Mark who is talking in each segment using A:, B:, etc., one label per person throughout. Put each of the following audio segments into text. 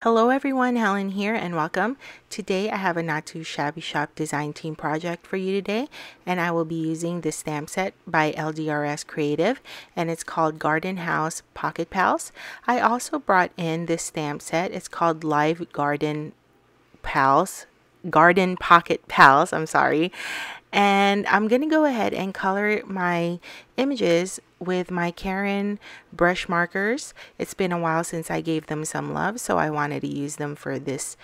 A: Hello everyone, Helen here and welcome. Today I have a not too shabby shop design team project for you today, and I will be using this stamp set by LDRS Creative, and it's called Garden House Pocket Pals. I also brought in this stamp set. It's called Live Garden Pocket Pals, and I'm going to go ahead and color my images with my Karin Brush Markers. It's been a while since I gave them some love, so I wanted to use them for this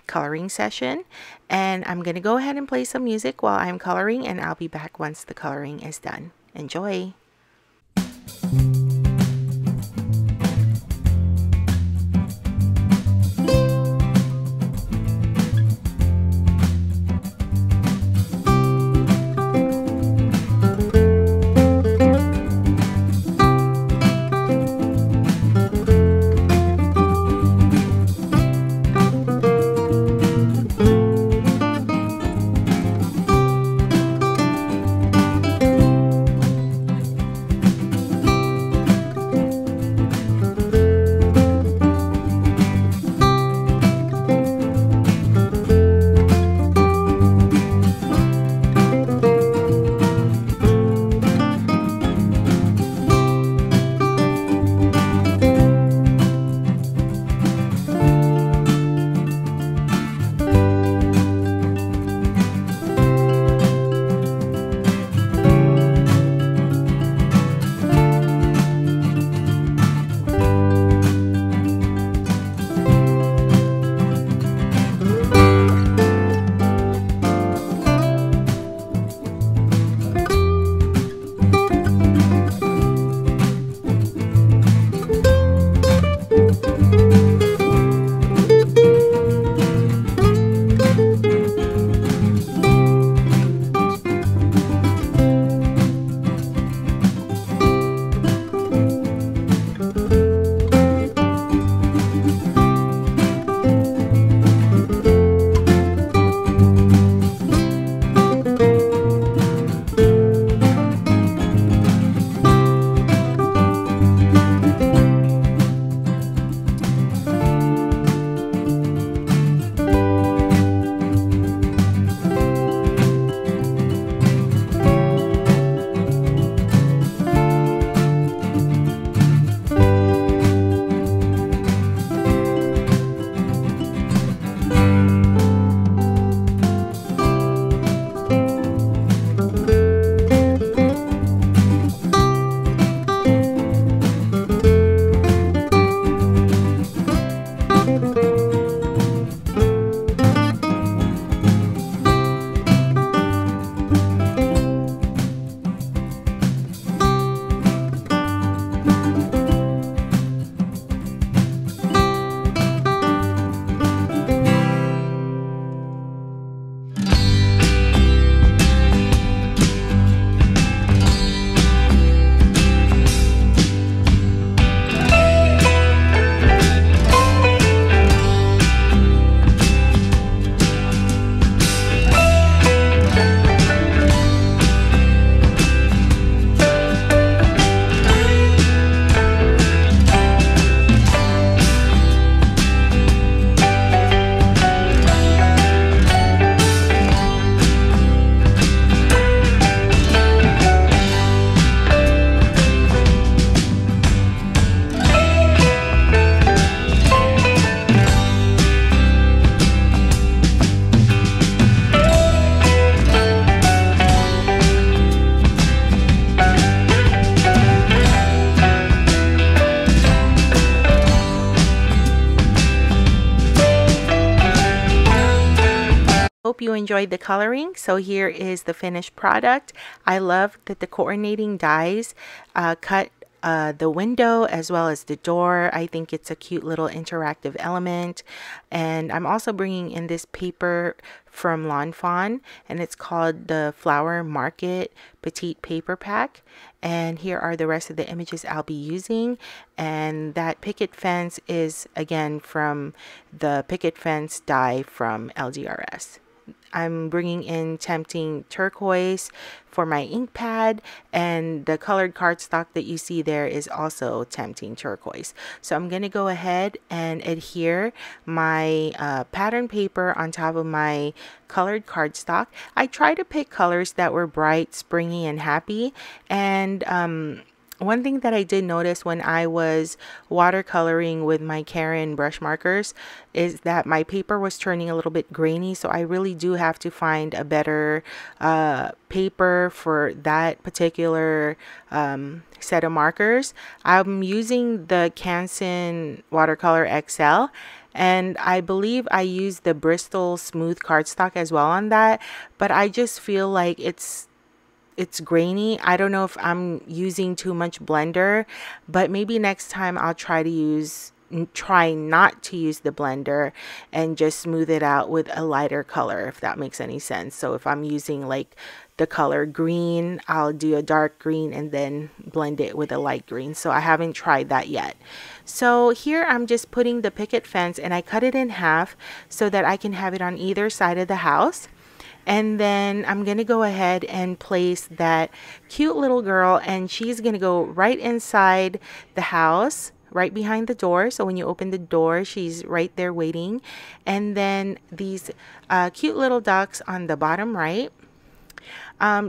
A: coloring session. And I'm going to go ahead and play some music while I'm coloring, and I'll be back once the coloring is done. Enjoy! Hope you enjoyed the coloring. So here is the finished product. I love that the coordinating dies cut the window as well as the door. I think it's a cute little interactive element. And I'm also bringing in this paper from Lawn Fawn, and it's called the Flower Market Petite Paper Pack. And here are the rest of the images I'll be using. And that picket fence is again from the Picket Fence die from LDRS. I'm bringing in Tempting Turquoise for my ink pad, and the colored cardstock that you see there is also Tempting Turquoise. So I'm going to go ahead and adhere my pattern paper on top of my colored cardstock. I try to pick colors that were bright, springy, and happy, and one thing that I did notice when I was watercoloring with my Karin brush markers is that my paper was turning a little bit grainy, so I really do have to find a better paper for that particular set of markers. I'm using the Canson Watercolor XL, and I believe I used the Bristol Smooth cardstock as well on that, but I just feel like it's grainy. I don't know if I'm using too much blender, but maybe next time I'll try not to use the blender and just smooth it out with a lighter color, if that makes any sense. So if I'm using like the color green, I'll do a dark green and then blend it with a light green. So I haven't tried that yet. So here I'm just putting the picket fence, and I cut it in half so that I can have it on either side of the house. And then I'm going to go ahead and place that cute little girl, and she's going to go right inside the house, right behind the door. So when you open the door, she's right there waiting. And then these cute little ducks on the bottom right.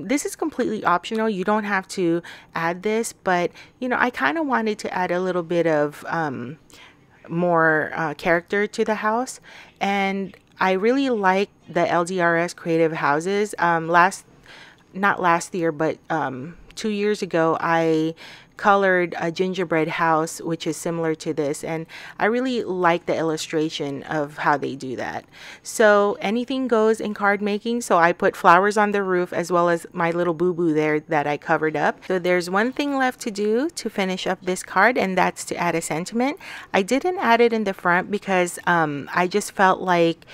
A: This is completely optional. You don't have to add this, but you know, I kind of wanted to add a little bit of more character to the house, and I really like the LDRS Creative houses. Not last year, but 2 years ago, I colored a gingerbread house, which is similar to this, and I really like the illustration of how they do that. So anything goes in card making. So I put flowers on the roof as well as my little boo-boo there that I covered up. So there's one thing left to do to finish up this card, and that's to add a sentiment. I didn't add it in the front because I just felt like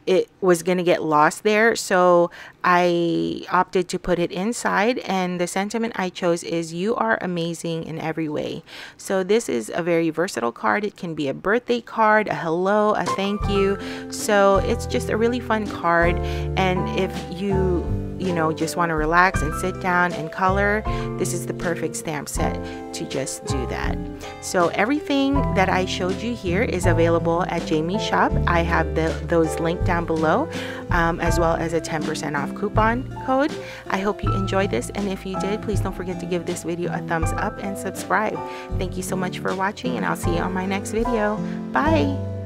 A: it was going to get lost there, so I opted to put it inside, and the sentiment I chose is "You are amazing in every way." So this is a very versatile card. It can be a birthday card, a hello, a thank you. So it's just a really fun card, and if you know, just want to relax and sit down and color, this is the perfect stamp set to just do that. So everything that I showed you here is available at Jamie's shop. I have those linked down below, as well as a 10% off coupon code. I hope you enjoyed this, and if you did, please don't forget to give this video a thumbs up and subscribe. Thank you so much for watching, and I'll see you on my next video. Bye!